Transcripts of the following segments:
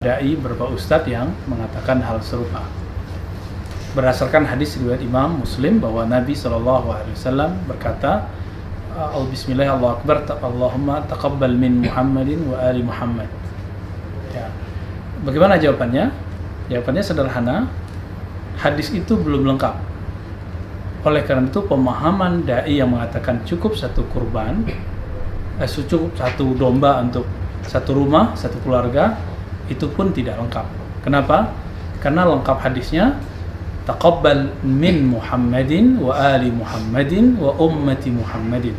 Dai beberapa ustadz yang mengatakan hal serupa. Berdasarkan hadis riwayat Imam Muslim bahwa Nabi SAW berkata, Bismillah, Allahu Akbar, Allahumma taqabbal min Muhammadin wa ali Muhammad. Ya. Bagaimana jawabannya? Jawabannya sederhana, hadis itu belum lengkap. Oleh karena itu pemahaman dai yang mengatakan cukup satu kurban, cukup satu domba untuk satu rumah, satu keluarga, itu pun tidak lengkap. Kenapa? Karena lengkap hadisnya taqabbal min Muhammadin wa ali Muhammadin wa ummati Muhammadin.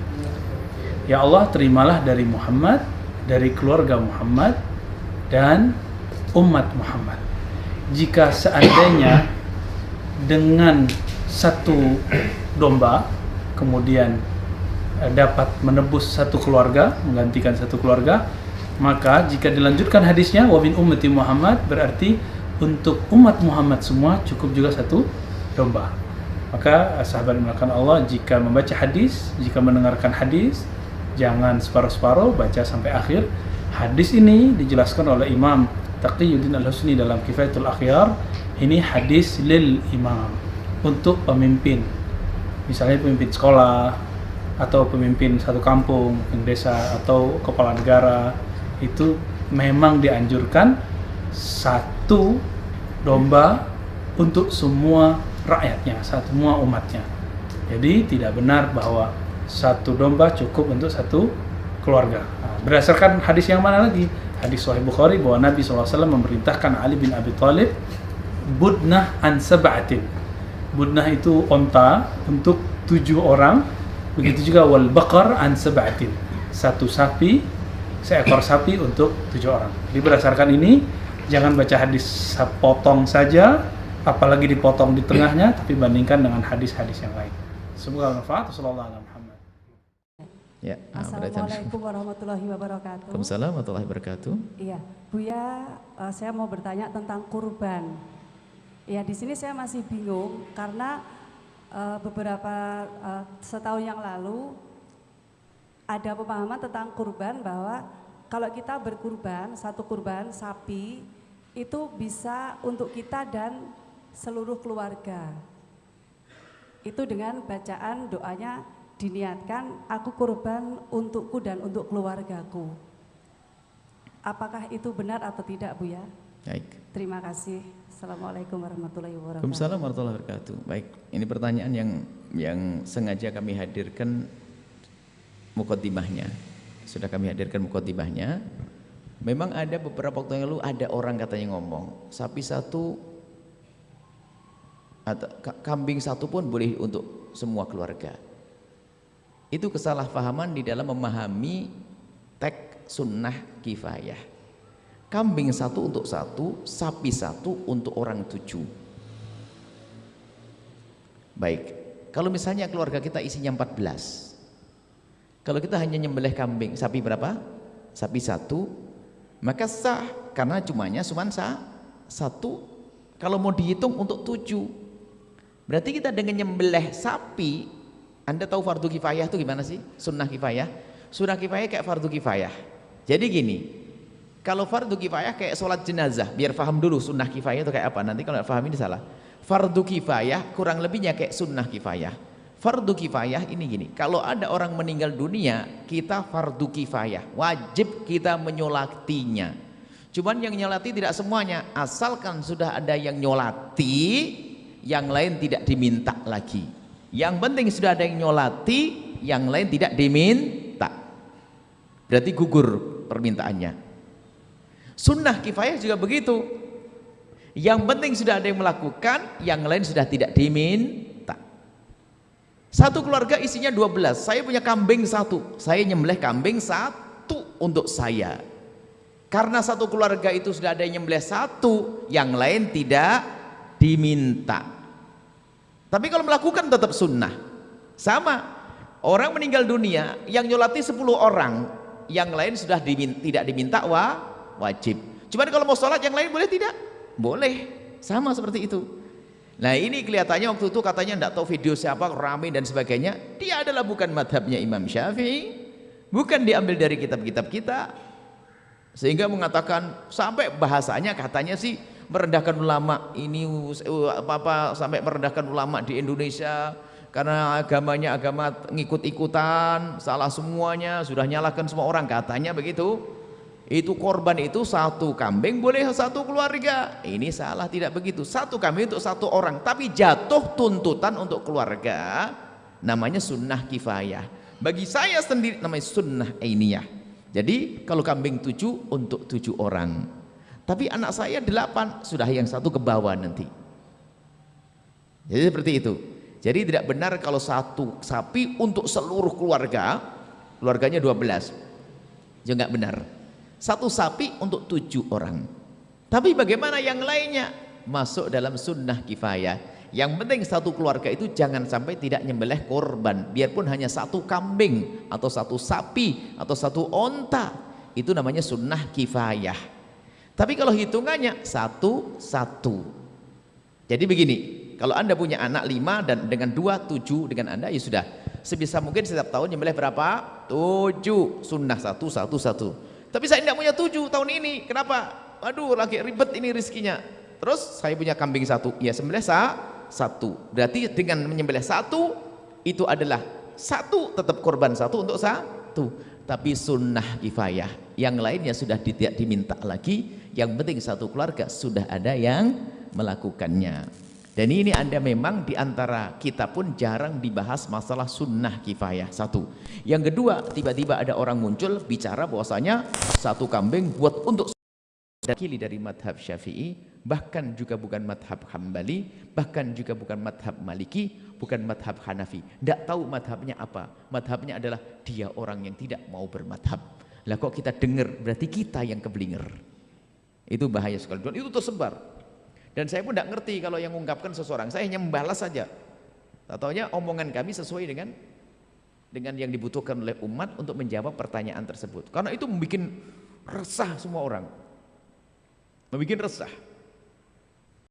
Ya Allah, terimalah dari Muhammad, dari keluarga Muhammad dan umat Muhammad. Jika seandainya dengan satu domba kemudian dapat menebus satu keluarga, menggantikan satu keluarga, maka jika dilanjutkan hadisnya wa min ummati Muhammad, berarti untuk umat Muhammad semua cukup juga satu domba. Maka sahabat dimulakan Allah, jika membaca hadis, jika mendengarkan hadis, jangan separuh-separuh, baca sampai akhir. Hadis ini dijelaskan oleh Imam Taqiyuddin Al-Husni dalam Kifayatul Akhyar. Ini hadis lil imam, untuk pemimpin, misalnya pemimpin sekolah atau pemimpin satu kampung, desa atau kepala negara. Itu memang dianjurkan satu domba untuk semua rakyatnya, semua umatnya. Jadi tidak benar bahwa satu domba cukup untuk satu keluarga. Nah, berdasarkan hadis yang mana lagi? Hadis Sahih Bukhari bahwa Nabi SAW memerintahkan Ali bin Abi Thalib budnah an sab'atin. Budnah itu onta untuk 7 orang. Begitu juga wal baqar an sab'atin. Satu sapi, seekor sapi untuk 7 orang. Jadi berdasarkan ini, jangan baca hadis potong saja, apalagi dipotong di tengahnya, tapi bandingkan dengan hadis-hadis yang lain. Semoga bermanfaat. Sallallahu alaihi wasallam. Ya, Assalamualaikum warahmatullahi wabarakatuh. Waalaikumsalam warahmatullahi wabarakatuh. Iya, Buya, saya mau bertanya tentang kurban. Ya, di sini saya masih bingung karena beberapa setahun yang lalu ada pemahaman tentang kurban bahwa kalau kita berkurban, satu kurban sapi itu bisa untuk kita dan seluruh keluarga. Itu dengan bacaan doanya diniatkan, aku kurban untukku dan untuk keluargaku. Apakah itu benar atau tidak, Bu ya? Baik. Terima kasih. Assalamualaikum warahmatullahi wabarakatuh. Waalaikumsalam warahmatullahi wabarakatuh. Baik, ini pertanyaan yang sengaja kami hadirkan mukaddimahnya. Sudah kami hadirkan mukaddimahnya. Memang ada beberapa waktu yang lalu ada orang katanya ngomong, sapi satu atau kambing satu pun boleh untuk semua keluarga. Itu kesalahpahaman di dalam memahami teks sunnah kifayah. Kambing satu untuk satu, sapi satu untuk orang 7. Baik, kalau misalnya keluarga kita isinya 14, kalau kita hanya nyembelih kambing, sapi berapa? Sapi satu, maka sah, karena cuma satu. Kalau mau dihitung untuk 7, berarti kita dengan nyembelih sapi, Anda tahu fardu kifayah itu gimana sih? Sunnah kifayah. Sunnah kifayah kayak fardu kifayah. Jadi gini, kalau fardu kifayah kayak sholat jenazah, biar paham dulu sunnah kifayah itu kayak apa. Nanti kalau paham ini salah. Fardu kifayah kurang lebihnya kayak sunnah kifayah. Fardu kifayah ini gini, kalau ada orang meninggal dunia, kita fardu kifayah, wajib kita menyolatinya. Cuman yang nyolati tidak semuanya, asalkan sudah ada yang nyolati, yang lain tidak diminta lagi. Yang penting sudah ada yang nyolati, yang lain tidak diminta, berarti gugur permintaannya. Sunnah kifayah juga begitu, yang penting sudah ada yang melakukan, yang lain sudah tidak diminta. Satu keluarga isinya 12, saya punya kambing satu, saya nyembelih kambing satu untuk saya, karena satu keluarga itu sudah ada yang nyembelih satu, yang lain tidak diminta. Tapi kalau melakukan tetap sunnah. Sama, orang meninggal dunia yang nyolati 10 orang, yang lain sudah tidak diminta wajib. Cuman kalau mau sholat yang lain boleh tidak? Boleh, sama seperti itu. Nah ini kelihatannya waktu itu katanya tidak tahu video siapa, rame dan sebagainya. Dia adalah bukan madhabnya Imam Syafi'i, bukan diambil dari kitab-kitab kita. Sehingga mengatakan sampai bahasanya katanya sih merendahkan ulama ini sampai merendahkan ulama di Indonesia karena agamanya agama ngikut-ikutan, salah semuanya, sudah nyalakan semua orang katanya begitu. Itu korban itu satu kambing boleh satu keluarga. Ini salah, tidak begitu. Satu kambing untuk satu orang, tapi jatuh tuntutan untuk keluarga namanya sunnah kifayah. Bagi saya sendiri namanya sunnah ainiyah. Jadi kalau kambing 7 untuk 7 orang, tapi anak saya 8, sudah yang satu ke bawah nanti. Jadi seperti itu. Jadi tidak benar kalau satu sapi untuk seluruh keluarga, keluarganya 12, itu nggak benar. Satu sapi untuk 7 orang. Tapi bagaimana yang lainnya? Masuk dalam sunnah kifayah. Yang penting satu keluarga itu jangan sampai tidak nyembelih korban, biarpun hanya satu kambing atau satu sapi atau satu onta, itu namanya sunnah kifayah. Tapi kalau hitungannya satu-satu. Jadi begini, kalau anda punya anak 5 dan dengan 2, 7 dengan anda, ya sudah sebisa mungkin setiap tahun nyembelih berapa? 7, sunnah 1. Tapi saya tidak punya 7 tahun ini, kenapa? Aduh lagi ribet ini rizkinya. Terus saya punya kambing 1, ya sembelih 1. Berarti dengan menyembelih 1 itu adalah 1 tetap korban 1 untuk 1. Tapi sunnah kifayah, yang lainnya sudah tidak diminta lagi, yang penting satu keluarga sudah ada yang melakukannya. Dan ini Anda memang diantara kita pun jarang dibahas masalah sunnah kifayah. 1. Yang kedua, tiba-tiba ada orang muncul bicara bahwasanya satu kambing buat untuk dakili dari madhab Syafi'i, bahkan juga bukan madhab Hambali, bahkan juga bukan madhab Maliki, bukan madhab Hanafi. Tidak tahu madhabnya apa. Madhabnya adalah dia orang yang tidak mau bermadhab. Lah kok kita dengar, berarti kita yang keblinger. Itu bahaya sekali. Dan itu tersebar. Dan saya pun tidak ngerti kalau yang mengungkapkan seseorang. Saya hanya membalas saja. Taunya omongan kami sesuai dengan yang dibutuhkan oleh umat untuk menjawab pertanyaan tersebut. Karena itu membuat resah semua orang. Membuat resah.